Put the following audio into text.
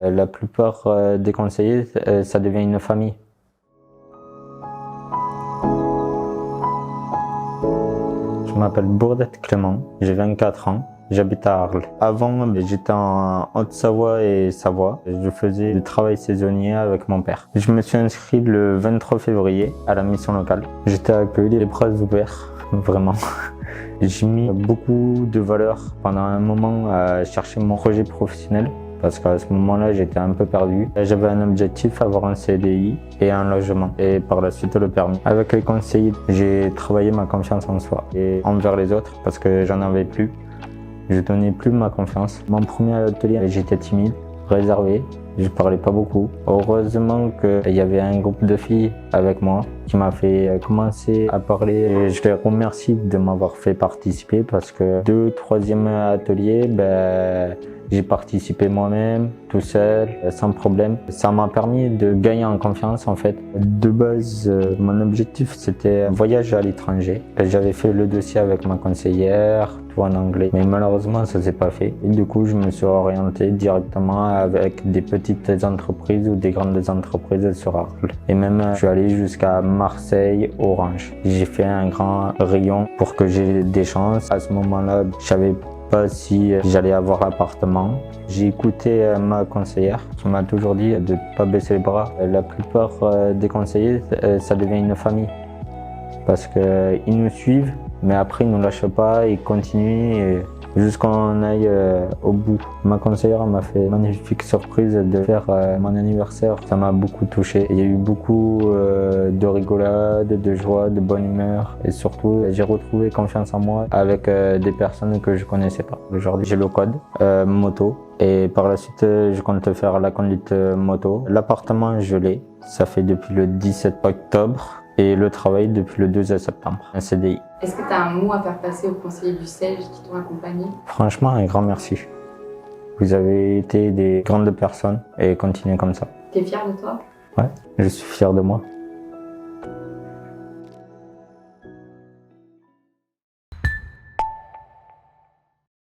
La plupart des conseillers, ça devient une famille. Je m'appelle Bourdette Clément, j'ai 24 ans, j'habite à Arles. Avant, j'étais en Haute-Savoie et Savoie. Je faisais du travail saisonnier avec mon père. Je me suis inscrit le 23 février à la mission locale. J'étais accueilli les bras ouverts, vraiment. J'ai mis beaucoup de valeur pendant un moment à chercher mon projet professionnel. Parce qu'à ce moment-là, j'étais un peu perdu. J'avais un objectif, avoir un CDI et un logement. Et par la suite, le permis. Avec les conseillers, j'ai travaillé ma confiance en soi et envers les autres parce que j'en avais plus. Je donnais plus ma confiance. Mon premier atelier, j'étais timide, réservé. Je parlais pas beaucoup. Heureusement qu'il y avait un groupe de filles avec moi qui m'a fait commencer à parler. Et je les remercie de m'avoir fait participer parce que 2e, 3e atelier, j'ai participé moi-même, tout seul, sans problème. Ça m'a permis de gagner en confiance en fait. De base, mon objectif c'était un voyage à l'étranger. J'avais fait le dossier avec ma conseillère, tout en anglais. Mais malheureusement, ça s'est pas fait. Et du coup, je me suis orienté directement avec des petites entreprises ou des grandes entreprises sur Arles. Et même, je suis allé jusqu'à Marseille, Orange. J'ai fait un grand rayon pour que j'ai des chances. À ce moment-là, je savais pas si j'allais avoir l'appartement. J'ai écouté ma conseillère qui m'a toujours dit de ne pas baisser les bras. La plupart des conseillers, ça devient une famille parce qu'ils nous suivent, mais après ils ne nous lâchent pas, ils continuent jusqu'à qu'on aille au bout. Ma conseillère m'a fait une magnifique surprise de faire mon anniversaire. Ça m'a beaucoup touché. Il y a eu beaucoup de rigolade, de joie, de bonne humeur et surtout j'ai retrouvé confiance en moi avec des personnes que je connaissais pas. Aujourd'hui j'ai le code moto et par la suite je compte faire la conduite moto. L'appartement je l'ai, ça fait depuis le 17 octobre. Et le travail depuis le 2 septembre, un CDI. Est-ce que tu as un mot à faire passer aux conseillers du SEJ qui t'ont accompagné? Franchement, un grand merci. Vous avez été des grandes personnes et continuez comme ça. Tu es fier de toi? Ouais, je suis fier de moi.